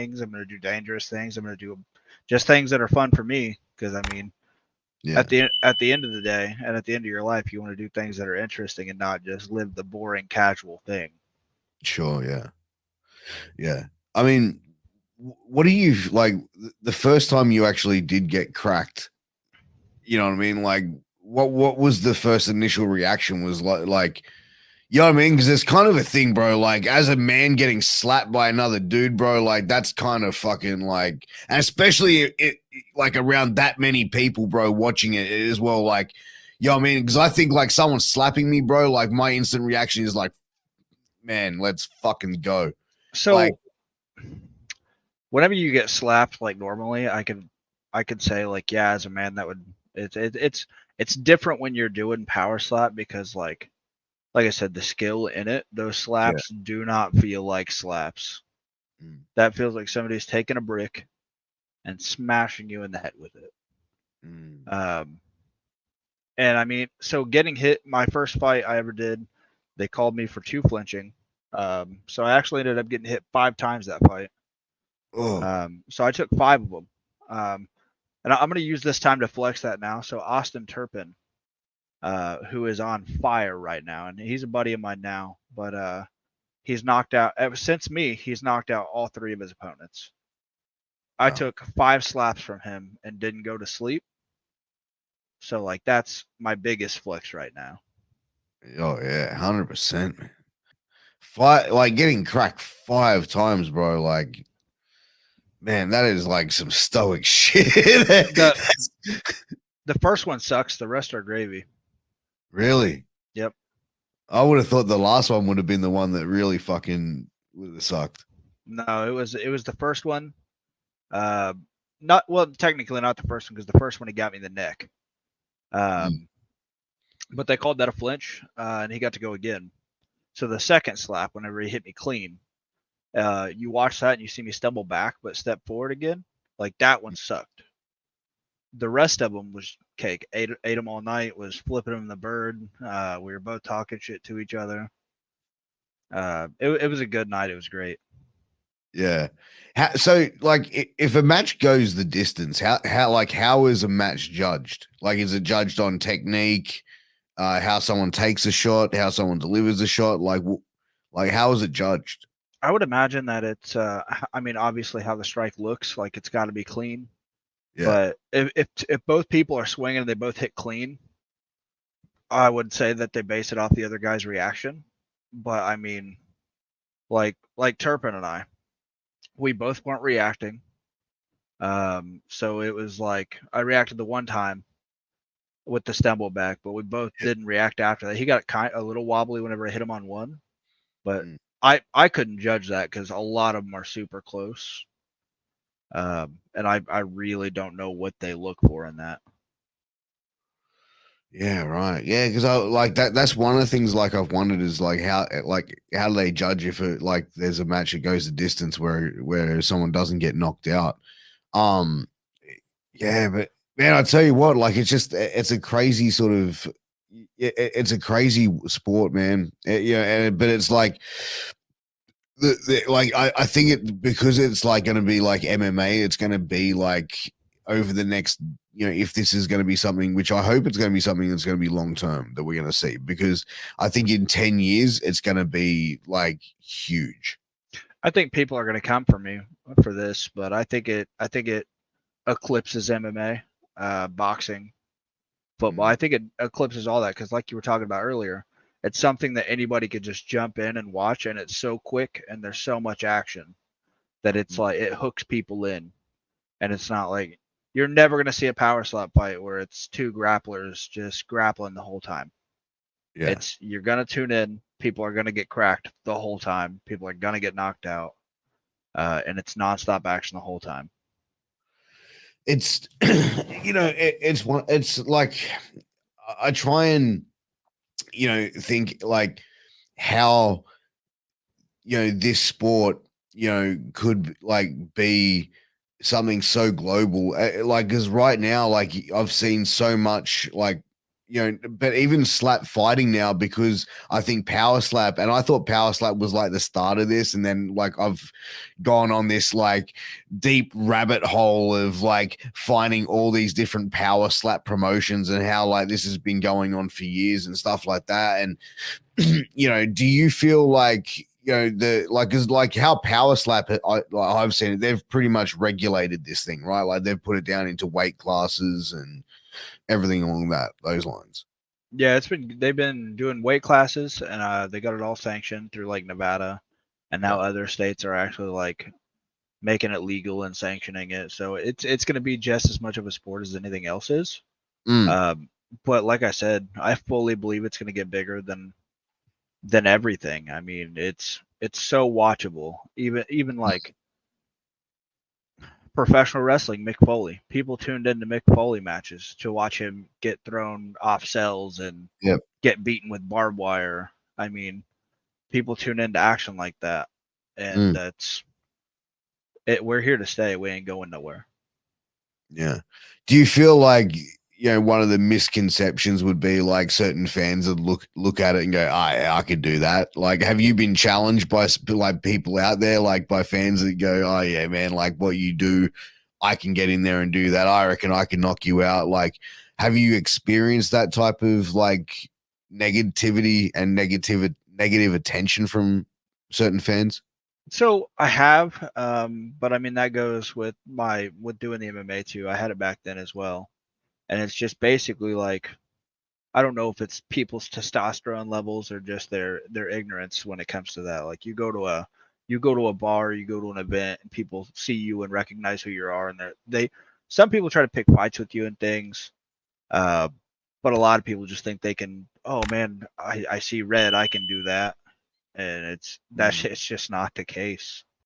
things. I'm going to do dangerous things. I'm going to do just things that are fun for me. Because I mean, Yeah. at the end of the day, and at the end of your life, you want to do things that are interesting and not just live the boring casual thing. Sure. Yeah. Yeah. I mean, what do you like the first time you actually did get cracked? You know what I mean? Like, what was the first initial reaction? Was like you know what I mean? Because it's kind of a thing, bro. Like, as a man getting slapped by another dude, bro, like that's kind of fucking like, and especially like around that many people, bro, watching it as well. Like, you know what I mean? Because I think like someone slapping me, bro, like my instant reaction is like, man, let's fucking go. Like, So whenever you get slapped like normally, I could say like yeah, as a man that would it's different when you're doing power slap because like I said, the skill in it, those yeah. slaps do not feel like slaps. Mm, That feels like somebody's taking a brick and smashing you in the head with it. mm. Um, and I mean, so getting hit, my first fight I ever did, they called me for two flinching. So I actually ended up getting hit 5 times that fight. Oh, So I took 5 of them. Um, and I'm going to use this time to flex that now. So Austin Turpin, who is on fire right now, and he's a buddy of mine now, but he's knocked out ever since me. He's knocked out all 3 of his opponents. I wow. took 5 slaps from him and didn't go to sleep. So like that's my biggest flex right now. Oh yeah, 100%, man. Five, like getting cracked 5 times, bro. Like, man, that is like some stoic shit. The the first one sucks. The rest are gravy. Really? Yep. I would have thought the last one would have been the one that really fucking would have sucked. No, it was the first one. Uh, not well, technically not the first one because the first one he got me in the neck. Mm. Um, but they called that a flinch, and he got to go again. So the second slap, whenever he hit me clean, you watch that and you see me stumble back but step forward again. Like that one sucked. The rest of them was cake. Ate them all night. Was flipping them the bird. We were both talking shit to each other. It was a good night. It was great. Yeah. So, like, if a match goes the distance, how is a match judged? Like, is it judged on technique, how someone takes a shot, how someone delivers a shot? Like how is it judged? I would imagine that it's. I mean, obviously, how the strike looks like it's got to be clean. Yeah. But if both people are swinging and they both hit clean, I would say that they base it off the other guy's reaction. But I mean, like Turpin and I, we both weren't reacting. So it was like I reacted the one time with the stumble back, but we both didn't react after that. He got a little wobbly whenever I hit him on one, but Mm. I couldn't judge that because a lot of them are super close. And I really don't know what they look for in that. Yeah, right. Yeah, because I like that. That's one of the things like I've wondered is like how do they judge if it like there's a match that goes the distance where someone doesn't get knocked out. Um, yeah, but man, I tell you what, like it's a crazy sort of it's a crazy sport, man. Yeah, but it's like like I think it because it's like going to be like MMA. It's going to be like over the next, if this is going to be something, which I hope it's going to be something that's going to be long term that we're going to see, because I think in 10 years it's going to be like huge. I think people are going to come for me for this, but I think it eclipses MMA, boxing, football. Mm, I think it eclipses all that because, like you were talking about earlier, it's something that anybody could just jump in and watch, and it's so quick and there's so much action that it's mm, like it hooks people in, and it's not like you're never going to see a power slap fight where it's two grapplers just grappling the whole time. yeah, It's you're going to tune in, people are going to get cracked the whole time, people are going to get knocked out, and it's nonstop action the whole time. it's it's like I try and think like how this sport could like be something so global, like because right now like I've seen so much like but even slap fighting now, because I think power slap, and I thought power slap was like the start of this, and then like I've gone on this like deep rabbit hole of like finding all these different power slap promotions and how like this has been going on for years and stuff like that. And do you feel like the like is like how power slap I've seen it, they've pretty much regulated this thing, right? Like they've put it down into weight classes and everything along those lines. Yeah, they've been doing weight classes, and they got it all sanctioned through like Nevada, and now Yeah. other states are actually like making it legal and sanctioning it. So it's going to be just as much of a sport as anything else is. Mm, Um, but like I said, I fully believe it's going to get bigger than everything. I mean, it's so watchable. Even like professional wrestling, Mick Foley. People tuned into Mick Foley matches to watch him get thrown off cells and yep. get beaten with barbed wire. I mean, people tune into action like that, and Mm, that's it. We're here to stay. We ain't going nowhere. yeah. Do you feel like one of the misconceptions would be like certain fans would look at it and go, "Ah, yeah, I could do that." Like, have you been challenged by like people out there, like by fans that go, "Oh yeah, man, like what you do, I can get in there and do that. I reckon I can knock you out." Like, have you experienced that type of like negativity and negative attention from certain fans? So I have, but I mean that goes with doing the MMA too. I had it back then as well, and it's just basically like I don't know if it's people's testosterone levels or just their ignorance when it comes to that. Like you go to a bar, you go to an event, and people see you and recognize who you are, and they some people try to pick fights with you and things, uh, but a lot of people just think they can. Oh man, I see red, I can do that, and it's Mm. just not the case.